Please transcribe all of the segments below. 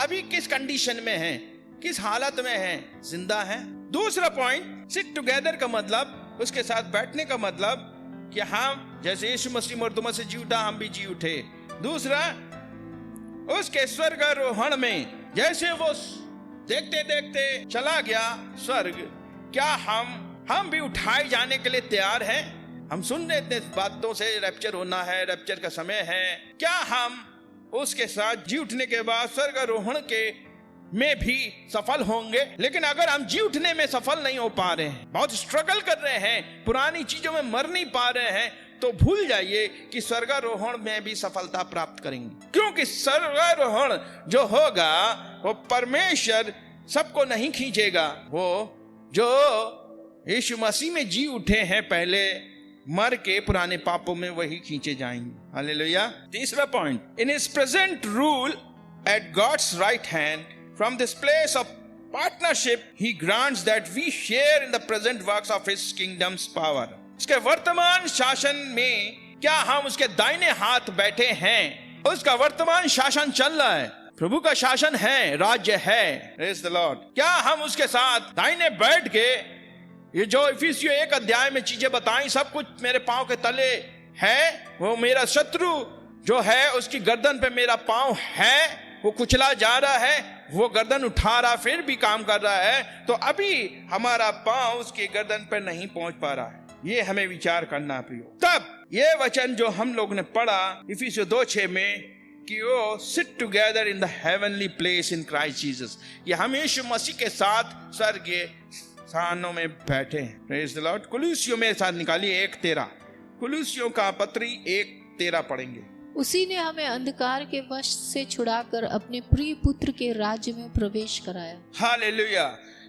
अभी किस कंडीशन में हैं, किस हालत में हैं, जिंदा हैं। दूसरा पॉइंट, सिट टुगेदर का मतलब, उसके साथ बैठने का मतलब कि हम जैसे यीशु मसीह मर्दों से जी उठा, हम भी जी उठे। दूसरा, उसके स्वर्गारोहण में जैसे वो देखते देखते चला गया स्वर्ग, क्या हम भी उठाए जाने के लिए तैयार हैं? हम सुन रहे थे बातों से रैप्चर होना है, रैप्चर का समय है। क्या हम उसके साथ जी उठने के बाद स्वर्गारोहण के में भी सफल होंगे? लेकिन अगर हम जी उठने में सफल नहीं हो पा रहे हैं, बहुत स्ट्रगल कर रहे हैं, पुरानी चीजों में मर नहीं पा रहे हैं, तो भूल जाइए कि स्वर्गारोहण में भी सफलता प्राप्त करेंगे। क्योंकि स्वर्गारोहण जो होगा वो परमेश्वर सबको नहीं खींचेगा, वो जो यीशु मसीह में जी उठे हैं पहले मर के पुराने पापों में, वही खींचे जाएंगे। हालेलुया। तीसरा point, in his present rule at God's right hand from this place of partnership he grants that we share in the present works of his kingdoms power. उसके वर्तमान शासन में क्या हम उसके दाहिने हाथ बैठे हैं? उसका वर्तमान शासन चल रहा है, प्रभु का शासन है, राज्य है। Praise the Lord. क्या हम उसके साथ दाहिने बैठ के ये जो इफिसियों 1 अध्याय में चीजें बताई, सब कुछ मेरे पांव के तले है। वो मेरा शत्रु जो है उसकी गर्दन पे मेरा पांव है, वो कुचला जा रहा है, वो गर्दन उठा रहा, फिर भी काम कर रहा है, तो अभी हमारा पांव उसकी गर्दन पे नहीं पहुंच पा रहा है। ये हमें विचार करना प्रियो। तब ये वचन जो हम लोग ने पढ़ा इफिसियों 2:6 में कि वो sit together in the heavenly place in Christ Jesus, ये हम यीशु मसीह के साथ स्वर्गीय स्थानों में बैठे हैं। Praise the Lord. कुलुस्सियों में साथ निकालिए 1:13, कुलुस्सियों का पत्री 1:13 पढ़ेंगे। उसी ने हमें अंधकार के वश से छुड़ाकर अपने प्रिय पुत्र के राज्य में प्रवेश कराया। Hallelujah.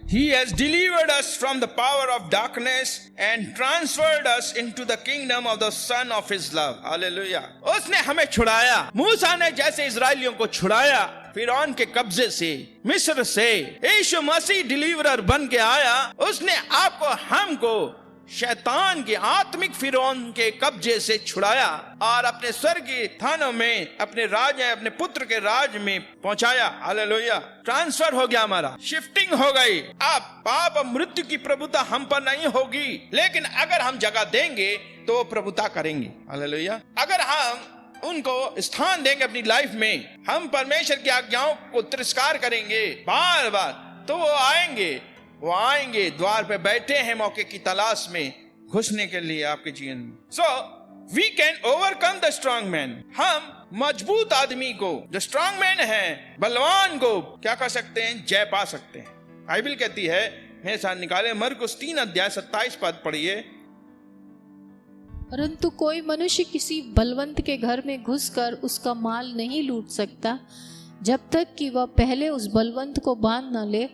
He has delivered us from the power of darkness and transferred us into the kingdom of the Son of His love. Hallelujah. उसने हमें छुड़ाया। मूसा ने जैसे इजराइलियों को छुड़ाया फिरौन के कब्जे से, मिस्र से, यीशु मसीह डिलीवरर बन के आया। उसने आपको, हमको शैतान के आत्मिक फिरौन के कब्जे से छुड़ाया और अपने स्वर्गीय थानों में, अपने राज, अपने पुत्र के राज में पहुंचाया। हालेलुया। ट्रांसफर हो गया, हमारा शिफ्टिंग हो गई। अब पाप और मृत्यु की प्रभुता हम पर नहीं होगी, लेकिन अगर हम जगह देंगे तो प्रभुता करेंगे। हालेलुया। अगर हम उनको स्थान देंगे अपनी लाइफ में, हम परमेश्वर की आज्ञाओं को तिरस्कार करेंगे बार बार, तो वो आएंगे द्वार पे बैठे हैं मौके की तलाश में घुसने के लिए आपके जीवन में। So we can overcome the strong man. हम मजबूत आदमी को, जो स्ट्रॉन्ग मैन है, बलवान को क्या कर सकते हैं? जय पा सकते हैं। बाइबल कहती है, मेरे साथ निकाले मरकुस 3:27 पढ़िए। परंतु कोई मनुष्य किसी बलवंत के घर में घुसकर उसका माल नहीं लूट सकता, जब तक कि वह पहले उस बलवंत को बांध न ले,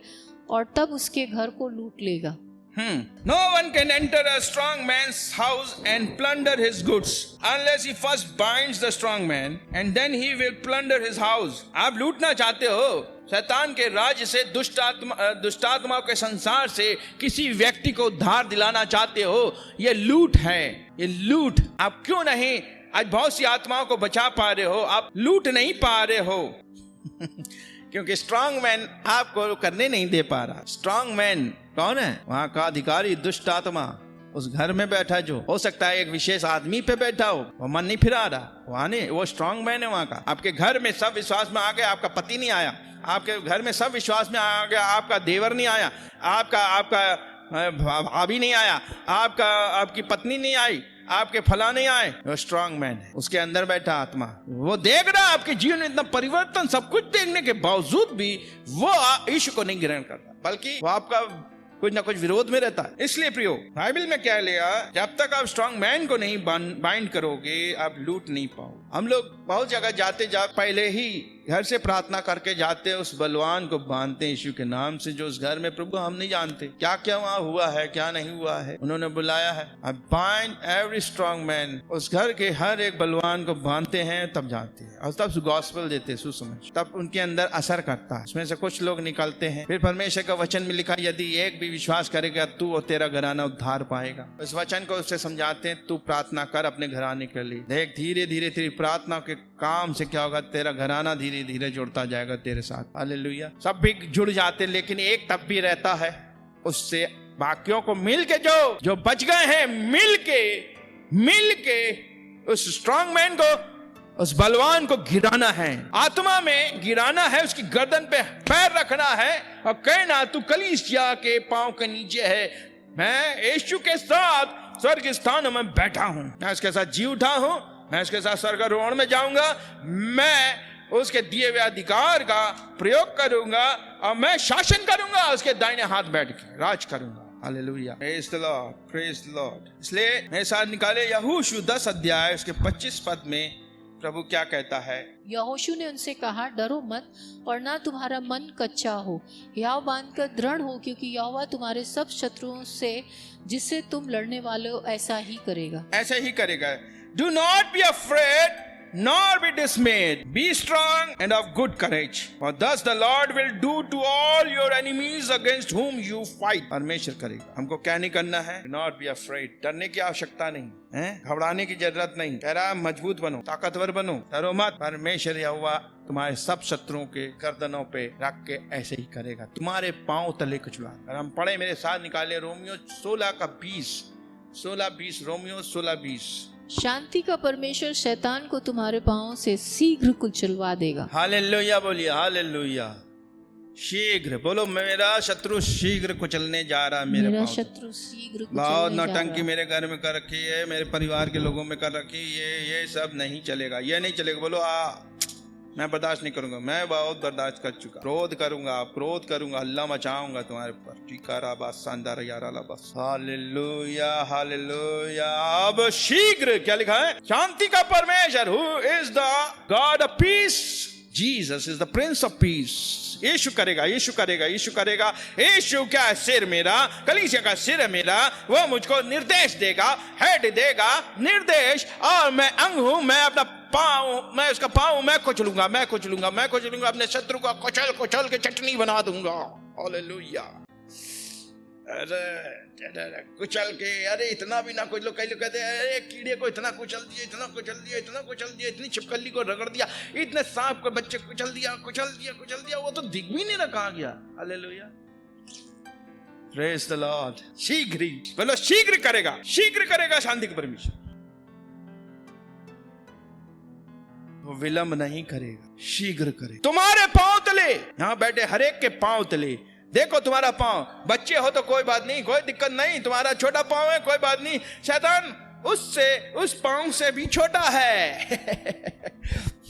और तब उसके घर को लूट लेगा। No one can enter a strong man's house and plunder his goods unless he first binds the strong man and then he will plunder his house. आप लूटना चाहते हो शैतान के राज्य से, दुष्टात्माओं के संसार से किसी व्यक्ति को उद्धार दिलाना चाहते हो, ये लूट है, ये लूट। आप क्यों नहीं आज बहुत सी आत्माओं को बचा पा रहे हो? आप लूट नहीं पा रहे हो क्योंकि स्ट्रॉन्ग मैन आपको करने नहीं दे पा रहा। स्ट्रॉन्ग मैन कौन है? वहां का अधिकारी दुष्ट आत्मा उस घर में बैठा, जो हो सकता है एक विशेष आदमी पे बैठा हो, वो मन नहीं फिरा रहा, वहां नहीं, वो स्ट्रॉन्ग मैन है वहां का। आपके घर में सब विश्वास में आ गया, आपका पति नहीं आया, आपके घर में सब विश्वास में आ गया, आपका देवर नहीं आया, आपका भाभी नहीं आया, आपकी पत्नी नहीं आई, आपके फला नहीं आए, वो स्ट्रॉन्ग मैन है। उसके अंदर बैठा आत्मा, वो देख रहा आपके जीवन में इतना परिवर्तन, सब कुछ देखने के बावजूद भी वो यीशु को नहीं ग्रहण करता, बल्कि वो आपका कुछ ना कुछ विरोध में रहता है। इसलिए प्रियो, बाइबल में क्या लिया, जब तक आप स्ट्रॉन्ग मैन को नहीं बाइंड करोगे, आप लूट नहीं पाओ। हम लोग बहुत जगह जाते पहले ही घर से प्रार्थना करके जाते हैं, उस बलवान को बांधते हैं यीशु के नाम से, जो उस घर में प्रभु हम नहीं जानते क्या क्या वहां हुआ है, क्या नहीं हुआ है, उन्होंने बुलाया है। अब बाइंड एवरी स्ट्रॉन्ग मैन, उस घर के हर एक बलवान को बांधते हैं, तब जाते हैं और तब गॉस्पेल देते हैं, सुसमाचार, तब उनके अंदर असर करता है। उसमें से कुछ लोग निकलते हैं। फिर परमेश्वर का वचन में लिखा, यदि एक भी विश्वास करेगा तू और तेरा घराना उद्धार पाएगा। इस वचन को उससे समझाते हैं, तू प्रार्थना कर अपने घराने के लिए। देख धीरे धीरे तेरी प्रार्थना के काम से क्या होगा, तेरा घराना धीरे धीरे धीरे जुड़ता जाएगा तेरे साथ। हालेलुया। सब भी जुड़ जाते लेकिन एक तब भी रहता है, उससे बाकियों को मिल के जो बच गए हैं मिल के उस स्ट्रांग मैन को, उस बलवान को गिराना है, आत्मा में गिराना है, उसकी गर्दन पे पैर रखना है और कहना तू कलीसिया के पांव के नीचे है, मैं यीशु के साथ स्वर्ग स्थान में बैठा हूं, मैं उसके साथ जी उठा हूं, मैं उसके साथ स्वर्गारोहण में जाऊंगा, मैं उसके दिए हुए अधिकार का प्रयोग करूंगा और मैं शासन करूंगा, उसके दाहिने हाथ बैठ के राज करूंगा। Hallelujah, praise the Lord, praise the Lord. इसलिए मेरे साथ निकाले यहोशू 10 अध्याय उसके 25 पद में प्रभु क्या कहता है। यहोशू ने उनसे कहा, डरो मत और ना तुम्हारा मन कच्चा हो, याव बांधकर दृढ़ हो, क्योंकि यहोवा तुम्हारे सब शत्रुओं से जिससे तुम लड़ने वाले हो ऐसा ही करेगा। ऐसा ही करेगा। Do not be afraid, nor be dismayed. Be strong and of good courage. For thus the Lord will do to all your enemies against whom you fight. परमेश्वर करेगा। हमको क्या नहीं करना है? Do not be afraid. डरने की आवश्यकता नहीं है, घबराने की जरूरत नहीं। कह रहा मजबूत बनो, ताकतवर बनो, डरो मत। परमेश्वर यहोवा तुम्हारे सब शत्रुओं के गर्दनों पे रख के ऐसे ही करेगा, तुम्हारे पांव तले कुचला। और हम पढ़े, मेरे साथ निकाले रोमियो 16:20, रोमियो 16:20। शांति का परमेश्वर शैतान को तुम्हारे पांवों से शीघ्र कुचलवा देगा। हालेलुया बोलिए, हालेलुया। शीघ्र बोलो, मेरा शत्रु शीघ्र कुचलने जा रहा है मेरा शत्रु शीघ्र बहुत नौटंकी मेरे घर में कर रखी है, मेरे परिवार के लोगों में कर रखी है, ये सब नहीं चलेगा, ये नहीं चलेगा। बोलो मैं बर्दाश्त नहीं करूंगा, मैं बहुत बर्दाश्त कर चुका, क्रोध करूंगा, अल्लाह मचाऊंगा तुम्हारे ऊपर। टीकारा बात शानदार यारा बस। Hallelujah, hallelujah. अब शीघ्र क्या लिखा है? शांति का परमेश्वर, who is the God of peace, Jesus is the prince of peace. यीशु करेगा, यीशु करेगा, यीशु करेगा। यीशु क्या है? सिर मेरा, कलीसिया का सिर है मेरा, वो मुझको निर्देश देगा, हेड देगा निर्देश, और मैं अंग हूं, मैं अपना पाँव, मैं उसका पाँव मैं कुचलूंगा, अपने शत्रु को कुचल के चटनी बना दूंगा। हालेलुया। अरे कुचल के, अरे इतना भी ना कुचलो। कई लोग कहते हैं अरे कीड़े को इतना कुचल दिया, इतनी छिपकली को रगड़ दिया, इतने सांप को बच्चे कुचल दिया, वो तो दिख भी नहीं रखा गया। Hallelujah, praise the Lord. शीघ्र ही बोलो, शीघ्र करेगा शांति के परमेश्वर। वो विलंब नहीं करेगा, शीघ्र करेगा। तुम्हारे पांव तले, यहां बैठे हरेक के पांव तले देखो, तुम्हारा पांव, बच्चे हो तो कोई बात नहीं, कोई दिक्कत नहीं, तुम्हारा छोटा पांव है कोई बात नहीं, शैतान उस पांव से भी छोटा है।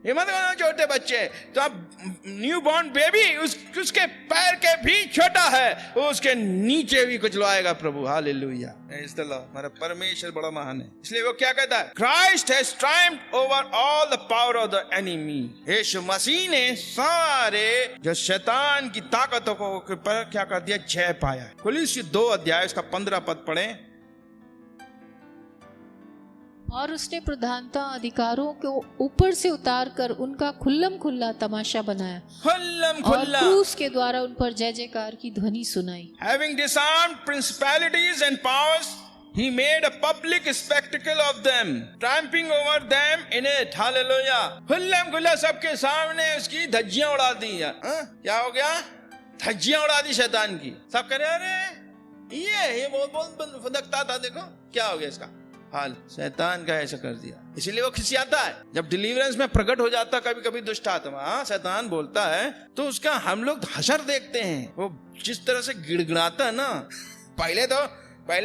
ये मत कहना छोटे बच्चे, तो अब न्यू बॉर्न बेबी उसके पैर के भी छोटा है, उसके नीचे भी कुछ लाएगा प्रभु। हालेलुया, हमारा परमेश्वर बड़ा महान है। इसलिए वो क्या कहता है? Christ has triumphed over all the power of the enemy. यीशु मसीह ने सारे जो शैतान की ताकतों को पर क्या कर दिया? जय पाया। कुलुस्सी 2 अध्याय उसका 15 पद पढ़े। और उसने प्रधानता अधिकारों को ऊपर से उतार कर उनका खुल्लम खुल्ला तमाशा बनाया, और क्रूस के द्वारा उन पर जय जयकार की ध्वनि सुनाई। Having disarmed principalities and powers, he made a public spectacle of them, triumphing over them in it. Hallelujah. खुल्लम खुल्ला सबके सामने उसकी धज्जियां उड़ा दी। क्या हो गया? धज्जियां उड़ा दी शैतान की। सब कह रहे अरे ये बहुत फदकता था, देखो क्या हो गया इसका हाल। शैतान का ऐसा कर दिया, इसीलिए वो खिसियाता है। जब डिलीवरेंस में प्रकट हो जाता कभी कभी दुष्ट आत्मा, शैतान बोलता है तो उसका हम लोग हशर देखते हैं। वो जिस तरह से गिड़गिड़ाता है ना, पहले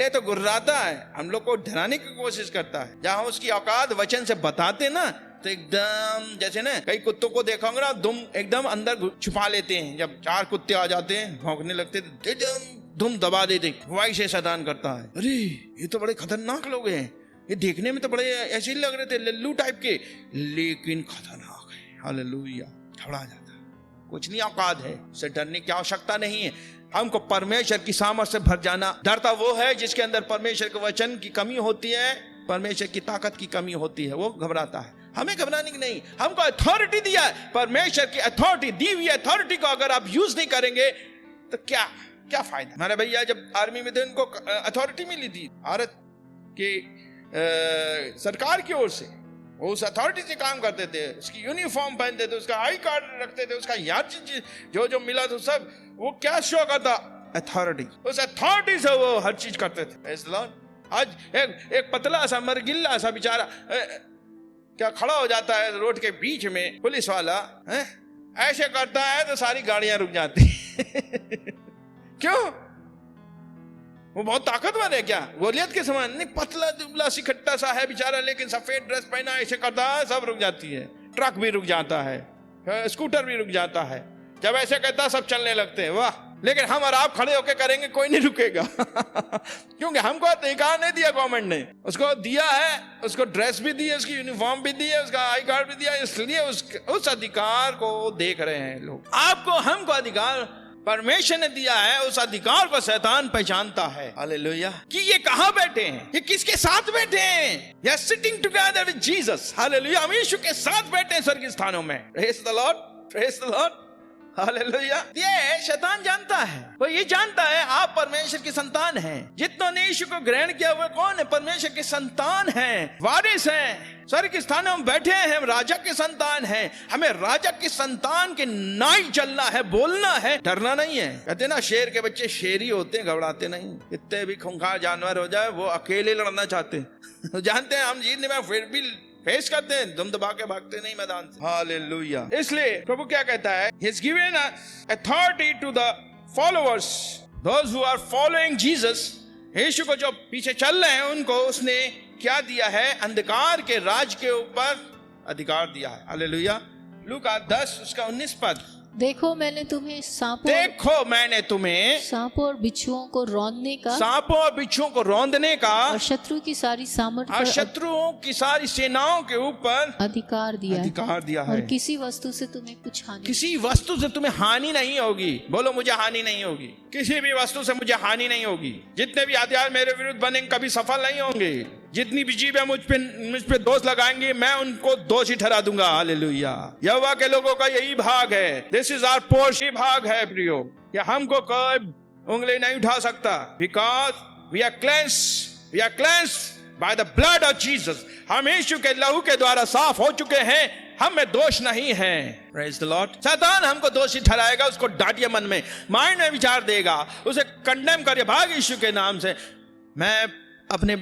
तो गुर्राता है, हम लोग को डराने की कोशिश करता है। जहां उसकी औकात वचन से बताते ना, तो एकदम जैसे ना कई कुत्तों को देखा होगा ना, दुम एकदम अंदर छुपा लेते हैं। जब 4 कुत्ते आ जाते हैं भौंकने लगते तो दुम दबा देते, वही से शैतान करता है। अरे ये तो बड़े खतरनाक लोग हैं, ये देखने में तो बड़े ऐसे लग रहे थे लल्लू टाइप के, लेकिन खतरनाक है। हालेलुया, घबरा जाता है। कुछ नहीं औकात है, उससे डरने की आवश्यकता नहीं है। हमको परमेश्वर की सामर्थ से भर जाना। डरता वो है जिसके अंदर परमेश्वर के वचन की कमी होती है, परमेश्वर की ताकत की कमी होती है, वो घबराता है। हमें घबराने की नहीं, हमको अथॉरिटी दिया है, परमेश्वर की अथॉरिटी दी हुई अथॉरिटी को अगर आप यूज नहीं करेंगे तो क्या फायदा। हमारे भैया जब आर्मी में थे, उनको अथॉरिटी मिली थी भारत के सरकार की ओर से, वो उस अथॉरिटी से काम करते थे, उसकी यूनिफॉर्म पहनते थे, उसका आई कार्ड रखते थे, उसका हर चीज जो मिला तो सब वो क्या शो करता, अथॉरिटी। उस अथॉरिटी से वो हर चीज करते थे। Praise the Lord। आज एक पतला सा मरगिल्ला सा बेचारा क्या खड़ा हो जाता है रोड के बीच में, पुलिस वाला ऐसे करता है तो सारी गाड़ियां रुक जाती क्यों? वो बहुत ताकतवर है क्या? गोलियत के समान नहीं, पतला दुबला सिखट्टा सा है बेचारा, लेकिन सफेद ड्रेस पहना ऐसे करता है, सब रुक जाती है। ट्रक भी रुक जाता है, स्कूटर भी रुक जाता है, जब ऐसे कहता है सब चलने लगते हैं। वाह! लेकिन हम और आप खड़े होके करेंगे, कोई नहीं रुकेगा क्योंकि हमको अधिकार नहीं दिया गवर्नमेंट ने, उसको दिया है, उसको ड्रेस भी दी है, उसकी यूनिफॉर्म भी दी है, उसका आई कार्ड भी दिया है, इसलिए उस अधिकार को देख रहे हैं लोग। आपको हमको अधिकार परमेश्वर ने दिया है, उस अधिकार को शैतान पहचानता है। हालेलुया। कि ये कहां बैठे हैं, ये किसके साथ बैठे हैं? ये sitting together with Jesus. Hallelujah. हम यीशु के साथ बैठे हैं स्वर्गीय स्थानों में। Praise the Lord, praise the Lord. Hallelujah. ये शैतान जानता है, वो ये जानता है आप परमेश्वर की संतान हैं। जितनों ने यीशु को ग्रहण किया हुआ कौन है? परमेश्वर की संतान हैं, वारिस हैं, स्वर्ग के स्थानों में बैठे हैं, हम राजा की संतान हैं। हमें राजा की संतान के ना ही चलना है, बोलना है, डरना नहीं है। कहते ना शेर के बच्चे शेर ही होते हैं, घबराते नहीं। इतने भी खूंखार जानवर हो जाए वो अकेले लड़ना चाहते हैं जानते हैं हम जीतने में, फिर भी फेस करते हैं, दम दबा के भागते नहीं मैदान से। हालेलुया। इसलिए प्रभु क्या कहता है? He has given authority to the followers, those who are following Jesus। यीशु को जो पीछे चल रहे हैं उनको उसने क्या दिया है? अंधकार के राज के ऊपर अधिकार दिया है। हालेलुया। लूका 10 उसका 19 पद। देखो मैंने तुम्हें सांपों और बिच्छुओं को रौंदने का और शत्रु की सारी सामर्थ और शत्रुओं की सारी सेनाओं के ऊपर अधिकार दिया है। और किसी वस्तु से तुम्हें हानि नहीं होगी। बोलो मुझे हानि नहीं होगी, किसी भी वस्तु से मुझे हानि नहीं होगी। जितने भी हथियार मेरे विरुद्ध बनेंगे कभी सफल नहीं होंगे। जितनी भी जीवें मुझ पे दोष लगाएंगे मैं उनको दोषी ठहरा दूंगा। हालेलुया। यहोवा के लोगों का यही भाग है। This is our portion. भाग है प्रियो, या हमको कोई उंगली नहीं उठा सकता। Because we are cleansed by the blood of Jesus. हम यीशु के लहू के द्वारा साफ हो चुके हैं, हम में दोष नहीं है। Praise the Lord. शैतान हमको दोषी ठहराएगा, उसको डांटिए, मन में माइंड में विचार देगा, उसे कंडेम करिए, भाग यीशु के नाम से। मैं अपने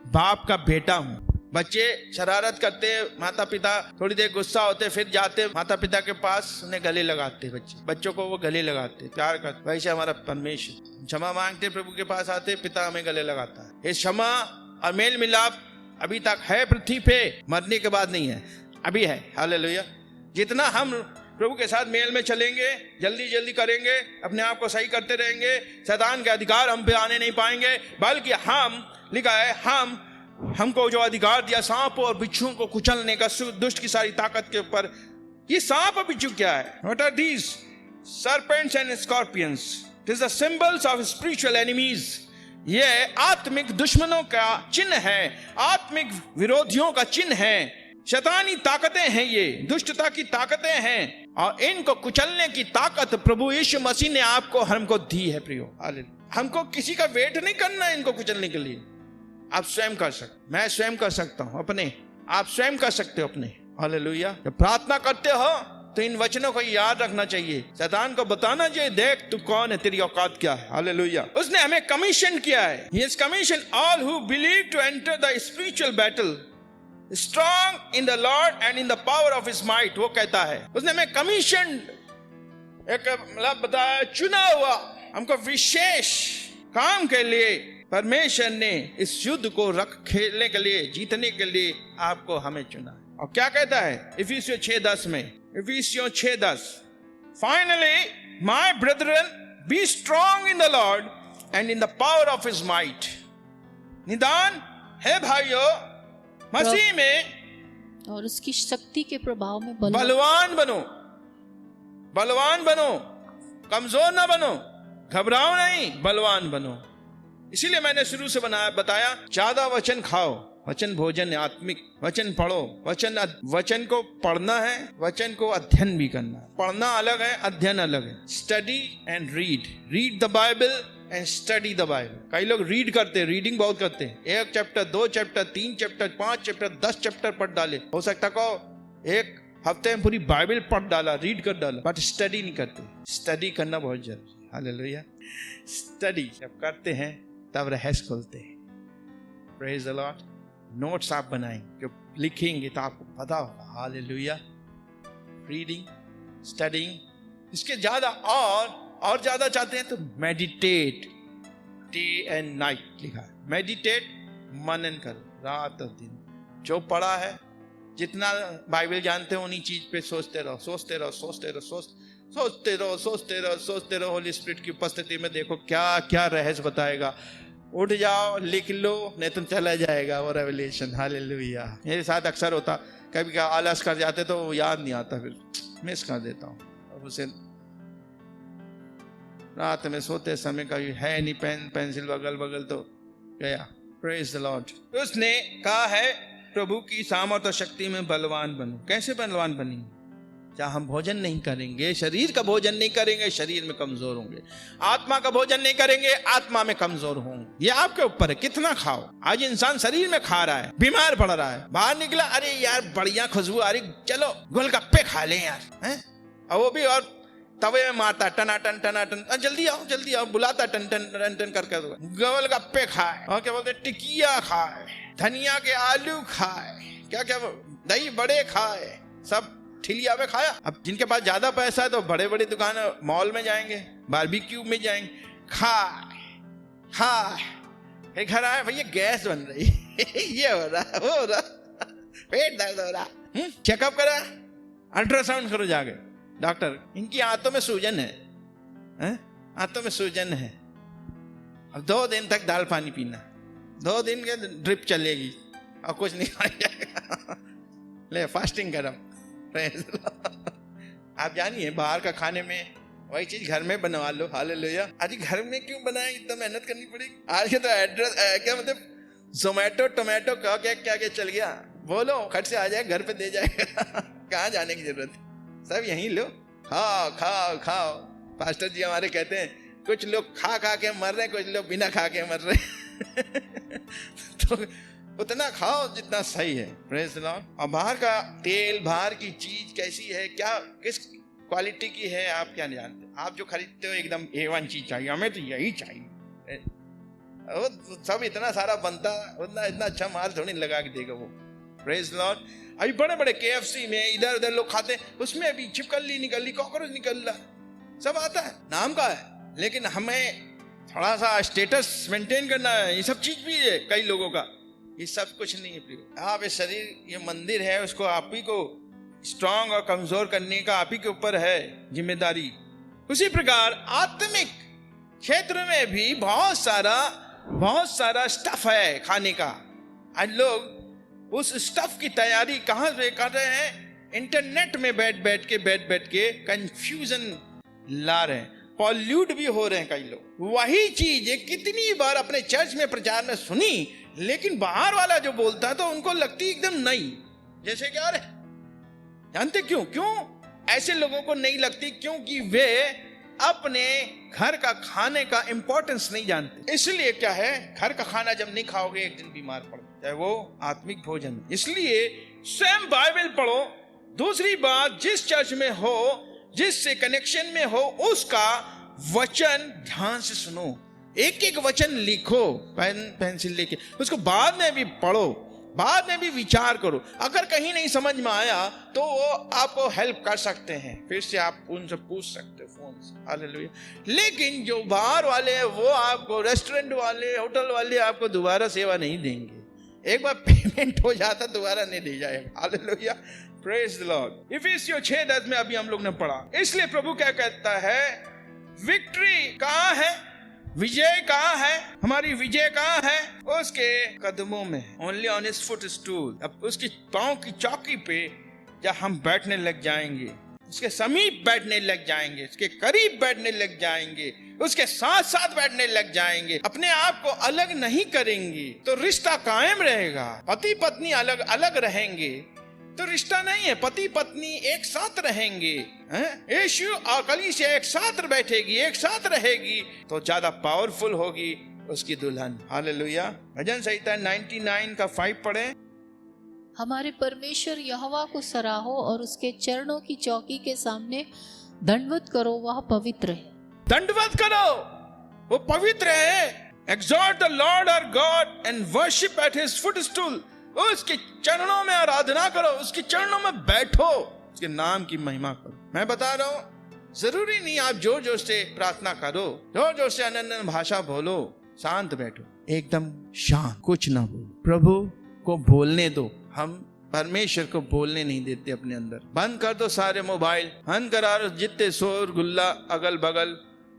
बाप का बेटा हूं। बच्चे शरारत करते, माता पिता थोड़ी देर गुस्सा होते, फिर जाते माता पिता के पास, उन्हें गले लगाते। बच्चों को वो गले लगाते, प्यार करते। वैसे हमारा परमेश्वर क्षमा मांगते, प्रभु के पास आते, पिता हमें गले लगाता है। ये क्षमा और मेल मिलाप अभी तक है पृथ्वी पे, मरने के बाद नहीं है, अभी है। हालेलुया। जितना हम प्रभु के साथ मेल में चलेंगे, जल्दी करेंगे, अपने आप को सही करते रहेंगे, शैतान के अधिकार हम पे आने नहीं पाएंगे। बल्कि हम, लिखा है, हमको जो अधिकार दिया सांप और बिच्छुओं को कुचलने का, दुष्ट की सारी ताकत के ऊपर। ये सांप और बिच्छू क्या है? What are these? Serpents and scorpions. It is the symbols of spiritual enemies. ये आत्मिक दुश्मनों का चिन्ह है, आत्मिक विरोधियों का चिन्ह है। शैतानी ताकतें हैं, ये दुष्टता की ताकतें हैं, और इनको कुचलने की ताकत प्रभु यीशु मसीह ने आपको हमको दी है प्रियो। हमको किसी का वेट नहीं करना है इनको कुचलने के लिए। आप स्वयं कर सकते, मैं स्वयं कर सकता हूं अपने, आप स्वयं कर सकते हो अपने। हालेलुया। जब प्रार्थना करते हो तो इन वचनों को याद रखना चाहिए, शैतान को बताना चाहिए, देख तू कौन है, तेरी औकात क्या है। हालेलुया। उसने हमें कमीशन किया है। He has commissioned all who believe to enter the spiritual battle strong in the Lord and in the power of his might। वो कहता है उसने हमें कमीशन, एक मतलब बताया, चुना हुआ, हमको विशेष काम के लिए परमेश्वर ने इस युद्ध को खेलने के लिए, जीतने के लिए आपको हमें चुना है। और क्या कहता है इफिसियों 6:10 में? इफिसियों 6:10, finally my Brethren be strong in the Lord and in the power of his might. निदान है भाइयों मसीह में और उसकी शक्ति के प्रभाव में बलवान बनो, कमजोर ना बनो, घबराओ नहीं, बलवान बनो। इसीलिए मैंने शुरू से बताया, ज्यादा वचन खाओ, वचन भोजन आत्मिक, वचन पढ़ो, वचन को पढ़ना है, वचन को अध्ययन भी करना है। पढ़ना अलग है, अध्ययन अलग है। Study and read the Bible and study the Bible. कई लोग रीड करते हैं, रीडिंग बहुत करते हैं, 1 chapter 2 chapter 3 chapter 5 chapter 10 chapter पढ़ डाले, हो सकता को एक हफ्ते में पूरी बाइबल पढ़ डाला, रीड कर डाला, बट स्टडी नहीं करते। स्टडी करना बहुत जरूरी है। हालेलुया। स्टडी जब करते हैं तब रहस्य खोलते हैं। Praise the Lord. नोट्स आप बनाएंगे, जो लिखेंगे तो आपको पता होगा। हालेलुया। रीडिंग, स्टडिंग, इसके ज्यादा और ज्यादा चाहते हैं तो मेडिटेट, डे एंड नाइट लिखा है। मेडिटेट, मनन करो रात और दिन, जो पढ़ा है, जितना बाइबल जानते हो उन्हीं चीज पे सोचते रहो, सोचते रहो, सोचते रहो, सोचते रहो, सोचते रहो, सोचते रहो। होली स्पिरिट की उपस्थिति में देखो क्या क्या रहस्य बताएगा। उठ जाओ, लिख लो, नहीं तो चला जाएगा वो रेवलेशन। हालेलुया। मेरे साथ अक्सर होता, कभी कभी आलस कर जाते तो याद नहीं आता, फिर मिस कर देता हूँ। अब उसे रात में सोते समय कभी है नहीं पेन पेंसिल बगल बगल तो गया। Praise the Lord. उसने कहा है प्रभु की सामर्थ और शक्ति में बलवान बनो। कैसे बलवान बनेंगे? जहाँ हम भोजन नहीं करेंगे, शरीर का भोजन नहीं करेंगे, शरीर में कमजोर होंगे। आत्मा का भोजन नहीं करेंगे, आत्मा में कमजोर होंगे। ये आपके ऊपर है कितना खाओ। आज इंसान शरीर में खा रहा है, बीमार पड़ रहा है, बाहर निकला, अरे यार बढ़िया खुशबू आ रही, चलो गोलगप्पे खा लें यार, हैं? और वो भी और तवे में मारता टनाटन टनाटन, जल्दी आओ जल्दी आओ, बुलाता टन टन टन टन करके गोलगप्पे खाए, और क्या बोलते टिकिया खाए, धनिया के आलू खाए, क्या क्या दही बड़े खाए, सब ठिलिया में खाया। अब जिनके पास ज्यादा पैसा है तो बड़े बड़े दुकान मॉल में जाएंगे, बारबेक्यू में जाएंगे, खा घर आए, भैया गैस बन रही ये हो रहा वो हो रहा, पेट दर्द हो रहा, चेकअप करा, अल्ट्रासाउंड करो जाके, डॉक्टर इनकी आंतों में सूजन है, आंतों में सूजन है। अब 2 दिन तक दाल पानी पीना, 2 दिन के ड्रिप चलेगी और कुछ नहीं खाया जाएगा। ले फास्टिंग करम। आप जानिए बाहर का खाने में वही चीज घर में बनवा लो। हालेलुया। अरे घर में क्यों बनाए, इतना मेहनत करनी पड़ेगी। आज के तो एड्रेस क्या मतलब जोमेटो टोमेटो क्या क्या क्या क्या चल गया, बोलो खट से आ जाए, घर पे दे जाएगा। कहाँ जाने की जरूरत है, सब यहीं लो, खाओ खाओ खाओ। पास्टर जी हमारे कहते हैं कुछ लोग खा खा के मर रहे हैं, कुछ लोग बिना खा के मर रहे हैं। तो उतना खाओ जितना सही है। Praise the Lord. और बाहर का तेल, बाहर की चीज कैसी है, क्या किस क्वालिटी की है, आप क्या नहीं जानते। आप जो खरीदते हो एकदम A1 चीज चाहिए, हमें तो यही चाहिए, वो सब इतना सारा बनता, उतना इतना अच्छा माल थोड़ी लगा के देगा वो। Praise the Lord. अभी बड़े बड़े KFC में इधर उधर लोग खाते हैं, उसमें अभी छिपकली निकल रही, कॉकरोच निकल रहा, सब आता है, नाम का है, लेकिन हमें थोड़ा सा स्टेटस मेंटेन करना है। ये सब चीज भी है कई लोगों का, ये सब कुछ नहीं है प्रियो। आप ये शरीर, ये मंदिर है, उसको आप ही को स्ट्रांग और कमजोर करने का आप ही के ऊपर है जिम्मेदारी। उसी प्रकार आत्मिक क्षेत्र में भी बहुत सारा स्टफ है खाने का। आज लोग उस स्टफ की तैयारी कहाँ से कर रहे हैं? इंटरनेट में बैठ बैठ के कंफ्यूजन ला रहे हैं, पॉल्यूट भी हो रहे हैं कई लोग। वही चीज कितनी बार अपने चर्च में प्रचार में सुनी, लेकिन बाहर वाला जो बोलता है तो उनको लगती एकदम नई, जैसे क्या रे, जानते क्यों ऐसे लोगों को नहीं लगती? क्योंकि वे अपने घर का खाने का इंपॉर्टेंस नहीं जानते। इसलिए क्या है, घर का खाना जब नहीं खाओगे एक दिन बीमार पड़ो, चाहे वो आत्मिक भोजन। इसलिए स्वयं बाइबल पढ़ो। दूसरी बात, जिस चर्च में हो, जिससे कनेक्शन में हो, उसका वचन ध्यान से सुनो, एक एक वचन लिखो, पेन पेंसिल लेके, उसको बाद में भी पढ़ो, बाद में भी विचार करो। अगर कहीं नहीं समझ में आया तो वो आपको हेल्प कर सकते हैं, फिर से आप उनसे पूछ सकते हो फोन से। हालेलुया। लेकिन जो बाहर वाले हैं वो आपको, रेस्टोरेंट वाले, होटल वाले आपको दोबारा सेवा नहीं देंगे। एक बार पेमेंट हो जाता दोबारा नहीं दे जाएगा। हालेलुया। Praise the Lord. इफिसियों 6:10 में अभी हम लोग ने पढ़ा। इसलिए प्रभु क्या कहता है, विक्ट्री कहाँ है, विजय कहाँ है, हमारी विजय कहाँ है? उसके कदमों में। Only on his foot stool. अब उसकी पांव की चौकी पे जब हम बैठने लग जाएंगे, उसके समीप बैठने लग जाएंगे, उसके करीब बैठने लग जाएंगे, उसके साथ साथ बैठने लग जाएंगे, अपने आप को अलग नहीं करेंगे तो रिश्ता कायम रहेगा। पति पत्नी अलग अलग रहेंगे तो रिश्ता नहीं है। पति पत्नी एक साथ रहेंगे, यीशु और कलीसिया एक साथ बैठेगी, एक साथ रहेगी, तो ज्यादा पावरफुल होगी उसकी दुल्हन। हालेलुया। भजन संहिता 99 का 5 पढ़े। हमारे परमेश्वर यहोवा को सराहो और उसके चरणों की चौकी के सामने दंडवत करो, वह पवित्र है। दंडवत करो, वो पवित्र है। Exalt the Lord our God and worship at His footstool. उसके चरणों में आराधना करो, उसके चरणों में बैठो, उसके नाम की महिमा करो। मैं बता रहा हूँ, जरूरी नहीं आप जोर जोर से प्रार्थना करो, जोर जोर से अन्य भाषा बोलो, शांत बैठो, एकदम शांत, कुछ ना बोलो, प्रभु को बोलने दो। हम परमेश्वर को बोलने नहीं देते अपने अंदर। बंद कर दो सारे मोबाइल, बंद करा दो जितने शोर गुल्ला अगल बगल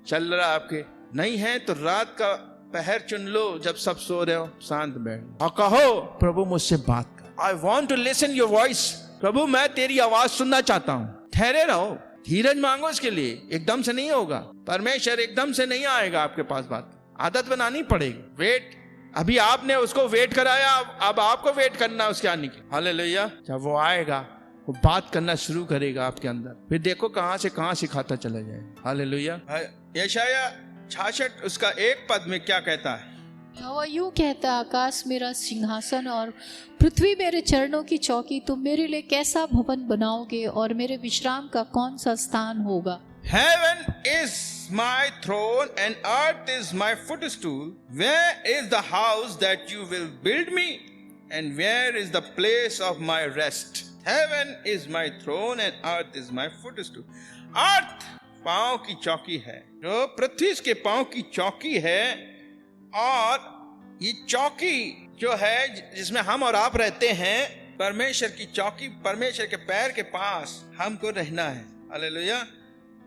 चल रहा आपके। नहीं है तो रात का पहर चुन लो, जब सब सो रहे हो, शांत बैठो और कहो, प्रभु मुझसे बात कर। I want to listen your voice. प्रभु मैं तेरी आवाज सुनना चाहता हूँ। ठहरे रहो, धीरज मांगो इसके लिए। एकदम से नहीं होगा, परमेश्वर एकदम से नहीं आएगा आपके पास। बात आदत बनानी पड़ेगी। वेट, अभी आपने उसको वेट कराया, अब आपको वेट करना उसके आने की। हालेलुया। जब वो आएगा, वो बात करना शुरू करेगा आपके अंदर, फिर देखो कहां से कहां सिखाता चला जाएगा। हालेलुया। यशाया 66 उसका 1 पद में क्या कहता है? यहोवा यूं कहता, आकाश मेरा सिंहासन और पृथ्वी मेरे चरणों की चौकी। तुम मेरे लिए कैसा भवन बनाओगे और मेरे विश्राम का कौन सा स्थान होगा? Heaven is my throne and earth is my footstool. Where is the house that you will build me? And where is the place of my rest? Heaven is my throne and earth is my footstool. Earth पांव की चौकी है, जो पृथ्वी के पांव की चौकी है, और ये चौकी जो है जिसमें हम और आप रहते हैं, परमेश्वर की चौकी, परमेश्वर के पैर के पास हमको रहना है। Hallelujah.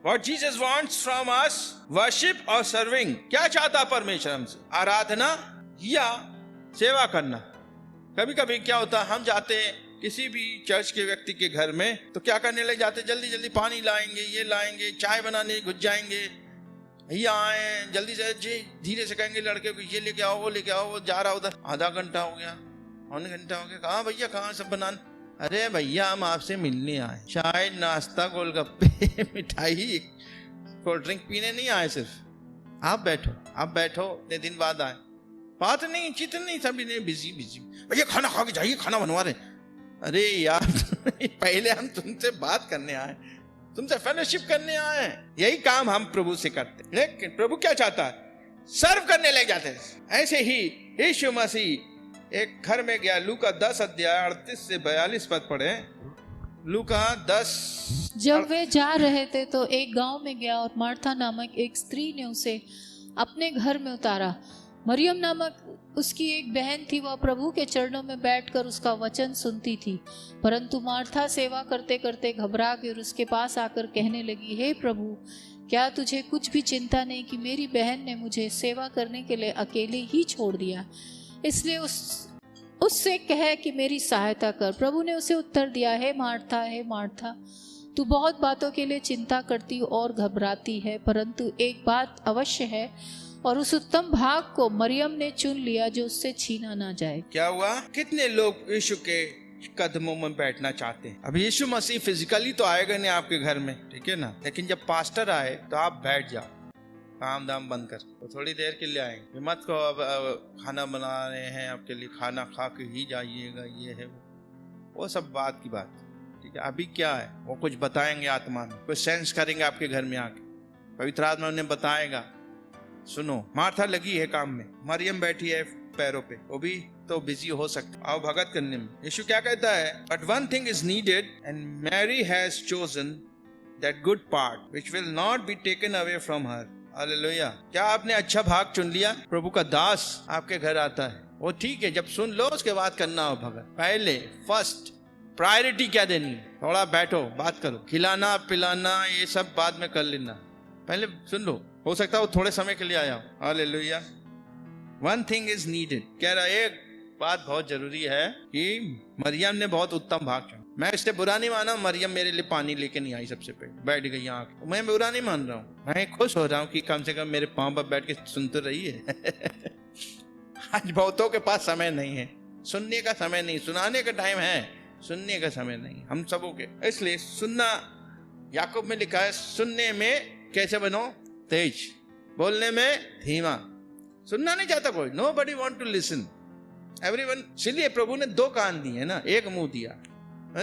What Jesus wants from us, worship और serving। क्या चाहता परमेश्वर हमसे? आराधना या सेवा करना। कभी कभी क्या होता, हम जाते हैं किसी भी चर्च के व्यक्ति के घर में, तो क्या करने लग जाते, जल्दी जल्दी पानी लाएंगे, ये लाएंगे, चाय बनाने घुस जाएंगे, भैया आए जल्दी से, जी धीरे से कहेंगे लड़के को, ये लेके आओ, वो लेके आओ, वो जा रहा उधर, आधा घंटा हो गया, पौन घंटा हो गया, कहाँ भैया, कहाँ सब बनाना? अरे भैया हम आपसे मिलने आए, चाय नाश्ता गोलगप्पे मिठाई कोल्ड ड्रिंक पीने नहीं आए, सिर्फ आप बैठो, आप बैठो, इतने दिन बाद आए, बात नहीं चित नहीं, सभी ने बिजी बिजी, भैया खाना खा के जाइए, खाना बनवा रहे। अरे यार पहले हम तुमसे बात करने आए, तुमसे फेलोशिप करने आए। यही काम हम प्रभु से करते, लेकिन प्रभु क्या चाहता है? सर्व करने लग जाते हैं। ऐसे ही यीशु मसीह एक घर में गया, लूका 10 अध्याय 38 से 42 पद पढ़े। लूका 10। जब वे जा रहे थे तो एक गांव में गया और मार्था नामक एक स्त्री ने उसे अपने घर में उतारा। मरियम नामक उसकी एक बहन थी, वह प्रभु के चरणों में बैठकर उसका वचन सुनती थी। परंतु मार्था सेवा करते करते घबरा गई और उसके पास आकर कहने लगी, हे प्रभु, क्या तुझे कुछ भी चिंता नहीं कि मेरी बहन ने मुझे सेवा करने के लिए अकेले ही छोड़ दिया? इसलिए उससे कहे कि मेरी सहायता कर। प्रभु ने उसे उत्तर दिया, हे मार्था, तू बहुत बातों के लिए चिंता करती और घबराती है, परंतु एक बात अवश्य है और उस उत्तम भाग को मरियम ने चुन लिया जो उससे छीना ना जाए। क्या हुआ? कितने लोग यीशु के कदमों में बैठना चाहते हैं? अब यीशु मसीह फिजिकली तो आएगा नहीं आपके घर में, ठीक है ना, लेकिन जब पास्टर आए तो आप बैठ जाओ, काम दाम बंद कर, तो थोड़ी देर के लिए आएंगे। मत को अब खाना बना रहे हैं आपके लिए, खाना खा के ही जाइएगा, ये है वो सब बात की बात, ठीक है। अभी क्या है, वो कुछ बताएंगे आत्मा में, कुछ सेंस करेंगे आपके घर में आके, पवित्र आत्मा उन्हें बताएगा। सुनो, मार्था लगी है काम में, मरियम बैठी है पैरों पे, वो भी तो बिजी हो सकता आओ भगत करने में। यीशु क्या कहता है? But one thing is needed and Mary has chosen that good part which will not be taken away from her. Hallelujah. क्या आपने अच्छा भाग चुन लिया? प्रभु का दास आपके घर आता है, वो ठीक है, जब सुन लो उसके बाद करना हो भगत। पहले फर्स्ट प्रायोरिटी क्या देनी? थोड़ा बैठो, बात करो, खिलाना पिलाना ये सब बाद में कर लेना, पहले सुन लो। हो सकता है वो थोड़े समय के लिए आया हो। Hallelujah. One thing is needed, कह रहा एक बात बहुत जरूरी है कि मरियम ने बहुत उत्तम भाग चुना। मैं इससे बुरा नहीं माना, मरियम मेरे लिए पानी लेके नहीं आई, सबसे पहले बैठ गई यहाँ, मैं बुरा नहीं मान रहा हूँ, मैं खुश हो रहा हूँ कि कम से कम मेरे पाँव पर बैठ के सुन तो रही है। आज बहुतों के पास समय नहीं है, सुनने का समय नहीं, सुनाने का टाइम है, सुनने का समय नहीं हम सबों के। इसलिए सुनना, याकूब में लिखा है, सुनने में कैसे बनो? तेज, बोलने में धीमा। सुनना नहीं चाहता कोई, nobody want to listen, everyone। इसलिए प्रभु ने 2 कान दिए ना, 1 मुंह दिया,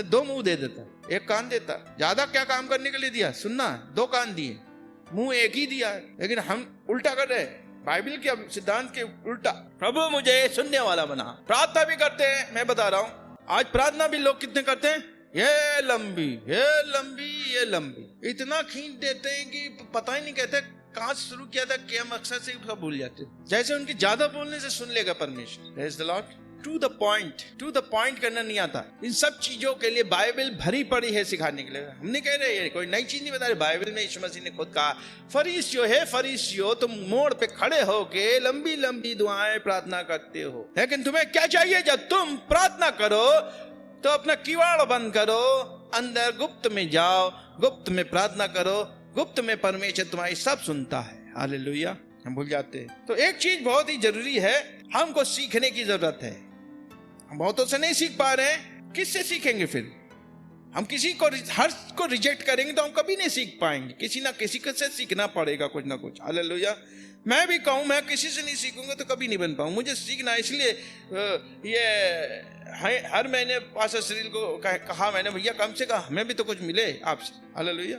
2 मुंह दे देता, 1 कान देता। ज्यादा क्या काम करने के लिए दिया? सुनना। 2 कान दिए, मुंह 1 ही दिया। लेकिन हम उल्टा कर रहे हैं, बाइबल के सिद्धांत के उल्टा। प्रभु मुझे सुनने वाला बना। प्रार्थना भी करते हैं, मैं बता रहा हूं, आज प्रार्थना भी लोग कितने करते हैं? ये लंबी, ये लंबी, ये लंबी, इतना खींच देते हैं कि पता ही नहीं कहते कहां से शुरू किया था, क्या मकसद से सब भूल जाते। जैसे उनके ज्यादा बोलने से सुन लेगा परमेश्वर। Praise the lord. To the point करना नहीं आता। इन सब चीजों के लिए बाइबल भरी पड़ी है सिखाने के लिए। हम नहीं कह रहे, कोई नई चीज नहीं बता रहे। बाइबल में यीशु मसीह ने खुद कहा, फरीसियों तुम मोड़ पे खड़े होके लंबी लंबी दुआएं प्रार्थना करते हो, लेकिन तुम्हें क्या चाहिए? जब तुम प्रार्थना करो तो अपना किवाड़ बंद करो, अंदर गुप्त में जाओ, गुप्त में प्रार्थना करो, गुप्त में परमेश्वर तुम्हारी सब सुनता है। हालेलुया। हम भूल जाते हैं। तो एक चीज बहुत ही जरूरी है, हमको सीखने की जरूरत है। हम बहुतों से नहीं सीख पा रहे हैं, किससे सीखेंगे फिर? हम किसी को हर को रिजेक्ट करेंगे तो हम कभी नहीं सीख पाएंगे। किसी ना किसी से सीखना पड़ेगा कुछ ना कुछ। हालेलुया। मैं भी कहूं मैं किसी से नहीं सीखूंगा तो कभी नहीं बन पाऊं। मुझे सीखना, इसलिए ये हर महीने पास्टर श्रील को कहा मैंने, भैया कम से कम हमें भी तो कुछ मिले आपसे। हालेलुया।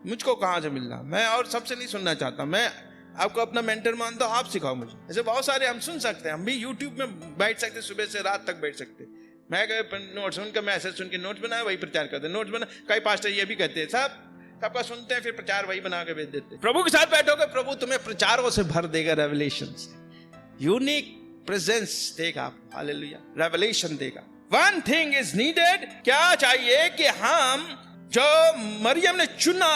मुझको कहां से मिलना, मैं और सबसे नहीं सुनना चाहता। मैं आपको अपना मेंटर मानता हूं, आप सिखाओ मुझे। ऐसे बहुत सारे हम सुन सकते हैं, हम भी यूट्यूब में बैठ सकते, सुबह से रात तक बैठ सकते। मैं नोट्स सुन के, मैसेज सुन के नोट्स बनाए, वही प्रचार करते। नोट्स बना, कई पास्टर ये भी कहते हैं, सबका सुनते हैं, फिर प्रचार वही बना के भेज देते। प्रभु के साथ बैठोगे, प्रभु तुम्हें प्रचारों से भर देगा, रेवलेशन से, यूनिक प्रेजेंस देगा, हालेलुया, रेवलेशन देगा। वन थिंग इज नीडेड, क्या चाहिए कि हम जो मरियम ने चुना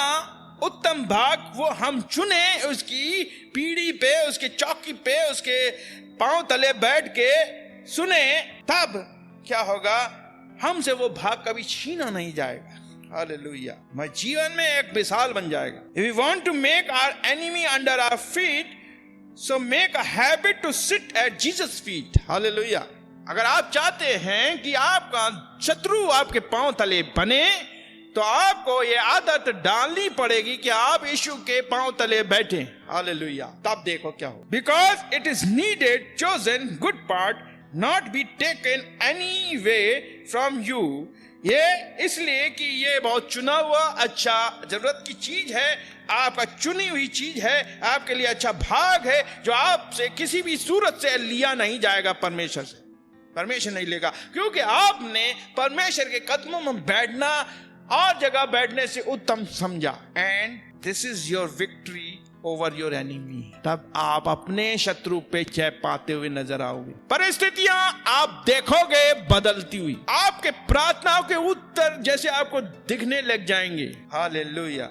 उत्तम भाग, वो हम चुने, उसकी पीढ़ी पे, उसके चौकी पे, उसके पांव तले बैठ के सुने, तब क्या होगा? हमसे वो भाग कभी छीना नहीं जाएगा। हालेलुया। हमारे जीवन में एक मिसाल बन जाएगा। If we want to make our enemy under our feet, so make a habit to sit at Jesus' feet. Hallelujah. अगर आप चाहते हैं कि आपका शत्रु आपके पांव तले बने, तो आपको ये आदत डालनी पड़ेगी कि आप यीशु के पांव तले बैठें। हालेलुया। तब देखो क्या हो। Because it is needed, chosen, good part, not be taken any way from you. ये इसलिए कि ये बहुत चुना हुआ अच्छा जरूरत की चीज है, आपका चुनी हुई चीज है, आपके लिए अच्छा भाग है, जो आपसे किसी भी सूरत से लिया नहीं जाएगा। परमेश्वर से परमेश्वर नहीं लेगा, क्योंकि आपने परमेश्वर के कदमों में बैठना और जगह बैठने से उत्तम समझा। And this is your victory over your enemy. तब आप अपने शत्रु पे जय पाते हुए नजर आओगे। परिस्थितियां आप देखोगे बदलती हुई, आपके प्रार्थनाओं के उत्तर जैसे आपको दिखने लग जाएंगे। हालेलुया।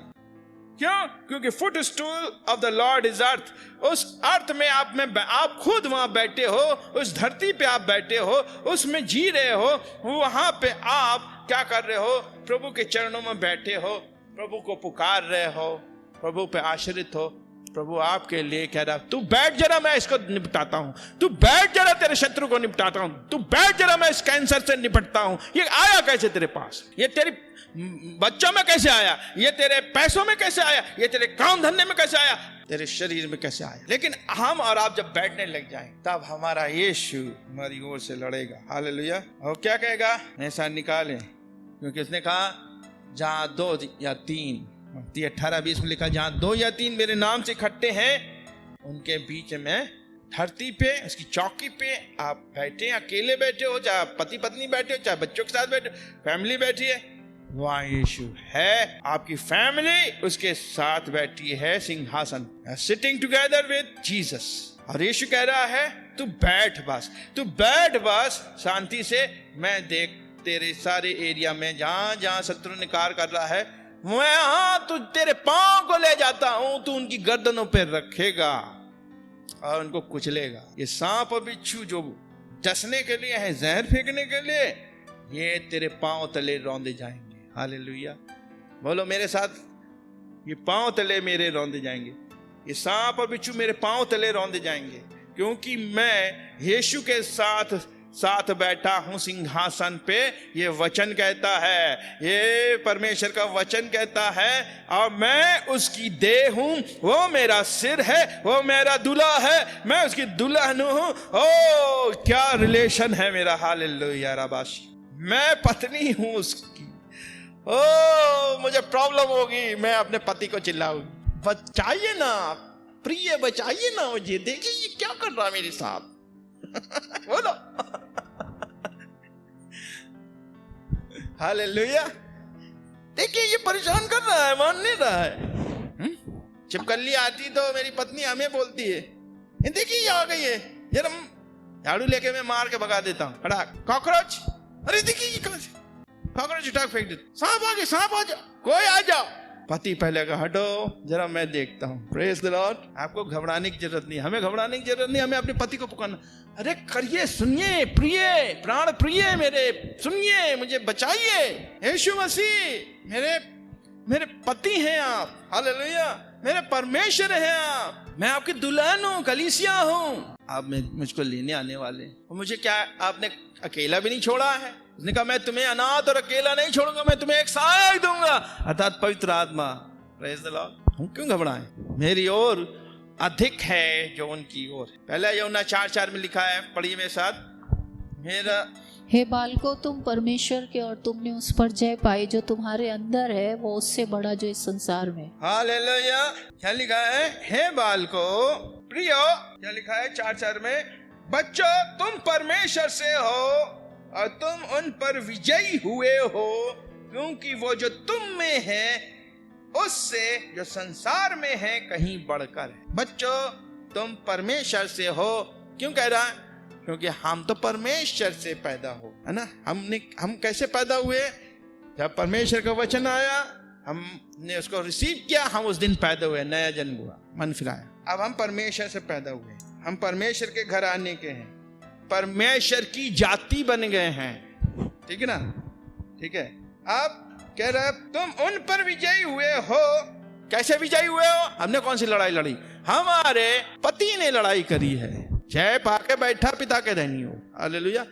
क्यों? क्योंकि footstool of the Lord is earth. उस अर्थ में आप खुद वहां बैठे हो, उस धरती पे आप बैठे हो, उसमें जी रहे हो, वहां पे आप क्या कर रहे हो? प्रभु के चरणों में बैठे हो, प्रभु को पुकार रहे हो, प्रभु पे आश्रित हो। प्रभु आपके लिए कह रहा, तू बैठ जरा, मैं इसको निपटाता हूं। तू बैठ जरा, तेरे शत्रु को निपटाता हूं। तू बैठ जरा, मैं इस कैंसर से निपटता हूं। ये आया कैसे तेरे पास? ये तेरी बच्चों में कैसे आया? ये तेरे पैसों में कैसे आया? ये तेरे काम धंधे में कैसे आया? तेरे शरीर में कैसे आया? लेकिन हम और आप जब बैठने लग जाएं, तब हमारा यीशु हमारी ओर से लड़ेगा। हालेलुया। और क्या कहेगा? ऐसा निकाले, क्योंकि उसने कहा जहां 2 या 3, 18:20 में लिखा, जहां 2 या 3 मेरे नाम से इकट्ठे हैं, उनके बीच में, धरती पे, उसकी चौकी पे आप बैठे, अकेले बैठे हो, चाहे पति पत्नी बैठे हो, चाहे बच्चों के साथ बैठे हो, फैमिली बैठी है, वहां यीशु है। आपकी फैमिली उसके साथ बैठी है सिंहासन, सिटिंग टुगेदर विद जीसस। और यीशु कह रहा है, तू बैठ बस, तू बैठ बस शांति से। मैं देख तेरे सारे एरिया में जहां जहां शत्रु ने कार्य कर रहा है, मैं तू तेरे पांव को ले जाता हूं, तू उनकी गर्दनों पर रखेगा और उनको कुचलेगा। ये सांप और बिच्छू जो डसने के लिए है, जहर फेंकने के लिए, ये तेरे पांव तले रौंदे जाएंगे। हालेलुया। बोलो मेरे साथ, ये पांव तले मेरे रौंदे जाएंगे। ये सांप और बिच्छू मेरे पांव तले रौंदे जाएंगे, क्योंकि मैं यीशु के साथ साथ बैठा हूं सिंहासन पे, ये वचन कहता है, ये परमेश्वर का वचन कहता है, और मैं उसकी देह हूं, वो मेरा सिर है, वो मेरा दूल्हा है, मैं उसकी दुल्हन हूं। ओ क्या रिलेशन है मेरा, हालेलुया रबाशी। मैं पत्नी हूं उसकी। ओ मुझे प्रॉब्लम होगी, मैं अपने पति को चिल्लाऊंगी, बचाइए ना प्रिय, बचाइए ना मुझे, देखिए ये क्या कर रहा है मेरे साथ। बोलो हालेलुया। देखिए ये परेशान कर रहा है, मान नहीं रहा है। चिपकली आती तो मेरी पत्नी हमें बोलती है, देखिए ये आ गई है, जरा झाड़ू लेके मैं मार के भगा देता हूँ, फटाक कॉकरोच, अरे देखिए ये कहां से कॉकरोच उठा फेंक देता, सांप आ गया, सांप आ जाओ, कोई आ जाओ। पति पहले कहा हटो जरा मैं देखता हूँ। Praise the Lord. आपको घबराने की जरूरत नहीं, हमें घबराने की जरूरत नहीं, हमें अपने पति को पुकारना, अरे करिए, सुनिए प्रिय, प्राण प्रिय मेरे, सुनिए मुझे, बचाइए, यीशु मसीह मेरे पति हैं आप, हालेलुया, मेरे परमेश्वर हैं आप, मैं आपकी दुल्हन हूँ, कलीसिया हूँ, आप मुझको लेने आने वाले, और मुझे क्या आपने अकेला भी नहीं छोड़ा है। उसने कहा मैं तुम्हें अनाथ और अकेला नहीं छोड़ूंगा, मैं तुम्हें एक सहायक दूंगा, अर्थात पवित्र आत्मा। Praise the Lord. हम क्यों घबराएं, मेरी ओर अधिक है जो उनकी ओर। पहला यूहन्ना 4:4 में लिखा है, पढ़िए मेरे साथ, मेरा हे बालकों तुम परमेश्वर के और तुमने उस पर जय पाई जो तुम्हारे अंदर है, वो उससे बड़ा जो इस संसार में। हालेलुया। क्या लिखा है, हे बालकों प्रियो, क्या लिखा है 4:4 में, बच्चों तुम परमेश्वर से हो और तुम उन पर विजयी हुए हो, क्योंकि वो जो तुम में है उससे जो संसार में है कहीं बढ़कर है। बच्चों तुम परमेश्वर से हो, क्यों कह रहा है, क्योंकि हम तो परमेश्वर से पैदा हो, है ना। हम कैसे पैदा हुए, जब परमेश्वर का वचन आया, हमने उसको रिसीव किया, हम उस दिन पैदा हुए, नया जन्म हुआ, मन फिराया। अब हम परमेश्वर से पैदा हुए, हम परमेश्वर के घर आने के हैं, परमेश्वर की जाति बन गए हैं, ठीक है ना, ठीक है। अब कह रहा है तुम उन पर विजयी हुए हो। कैसे विजयी हुए हो, हमने कौन सी लड़ाई लड़ी, हमारे पति ने लड़ाई करी है, जय पाके बैठा पिता के धनी हो, हालेलुया।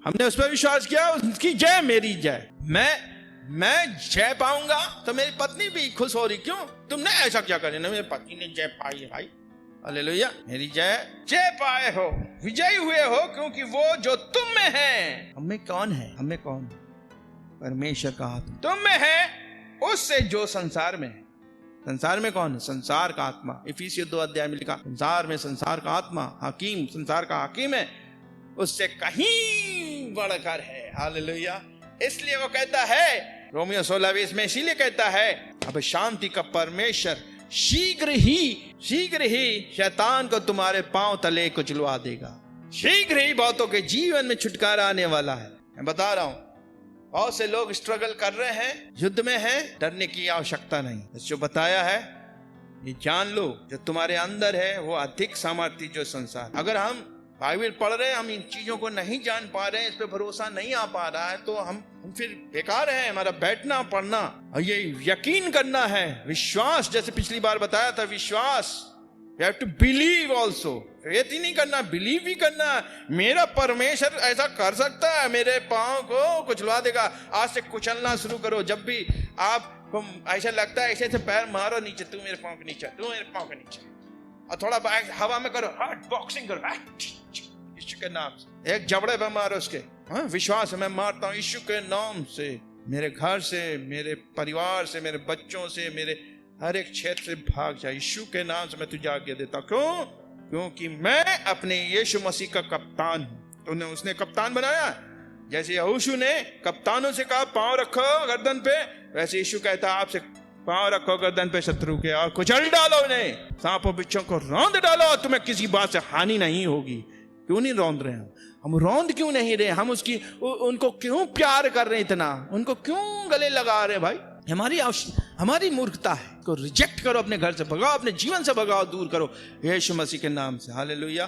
हमने उस पर विश्वास किया, उसकी जय मेरी जय, मैं जय पाऊंगा तो मेरी पत्नी भी खुश हो रही, क्यों, तुमने ऐसा क्या करे ना, मेरे पति ने जय पाई है भाई, हालेलुया, मेरी जय पाए हो, विजयी हुए हो, क्योंकि वो जो तुम में है, हमें कौन है, हमें कौन, परमेश्वर का हाथ तुम में है, उससे जो संसार में है। संसार में कौन है, संसार का आत्मा। इफिसियों 2 में लिखा, संसार में संसार का आत्मा, हकीम, संसार का हकीम है, उससे कहीं बढ़कर है, हालेलुया। इसलिए वो कहता है रोमियो 16:20 में, इसीलिए कहता है अब शांति का परमेश्वर शीघ्र ही शैतान को तुम्हारे पांव तले कुचलवा देगा। शीघ्र ही बहुतों के जीवन में छुटकारा आने वाला है। मैं बता रहा हूं, बहुत से लोग स्ट्रगल कर रहे हैं, युद्ध में हैं, डरने की आवश्यकता नहीं। जो बताया है ये जान लो, जो तुम्हारे अंदर है वो अधिक सामर्थ्य जो संसार। अगर हम बाइबल पढ़ रहे हैं, हम इन चीजों को नहीं जान पा रहे हैं, इस पे भरोसा नहीं आ पा रहा है, तो हम फिर बेकार है हमारा बैठना पढ़ना, और ये यकीन करना है, विश्वास, जैसे पिछली बार बताया था, विश्वास, you have to believe also, faith ही नहीं करना, बिलीव भी करना। मेरा परमेश्वर ऐसा कर सकता है, मेरे पांव को कुचलवा देगा। आज से कुचलना शुरू करो, जब भी आपको ऐसा लगता है, ऐसे पैर मारो नीचे, तू मेरे पांव के नीचे, तू मेरे पांव के नीचे, और थोड़ा हवा में करो, हार्ड बॉक्सिंग करो, यीशु के नाम से, एक जबड़े पे मारो उसके, हाँ विश्वास है, मैं मारता हूँ यीशु के नाम से, मेरे घर से, मेरे परिवार से, मेरे बच्चों से, मेरे हर एक क्षेत्र से भाग जा, यीशु के नाम से मैं तुझे आज्ञा देता। क्यों, क्योंकि मैं अपने यीशु मसीह का कप्तान हूँ। तो उसने कप्तान बनाया, जैसे यहोशू ने कप्तानों से कहा पांव रखो गर्दन पे, वैसे यीशु कहता है आपसे पांव रखो गर्दन पे शत्रु के, और कुचल डालो उन्हें, सांपों बिच्छों को रौंद डालो, और तुम्हें किसी बात से हानि नहीं होगी। क्यों नहीं रौंद रहे हम रौंद क्यों नहीं रहे, हम उनको क्यों प्यार कर रहे हैं इतना, उनको क्यों गले लगा रहे हैं भाई, हमारी मूर्खता है। को रिजेक्ट करो, अपने घर से भगाओ, अपने जीवन से भगाओ, दूर करो, यीशु मसीह के नाम से, हालेलुया।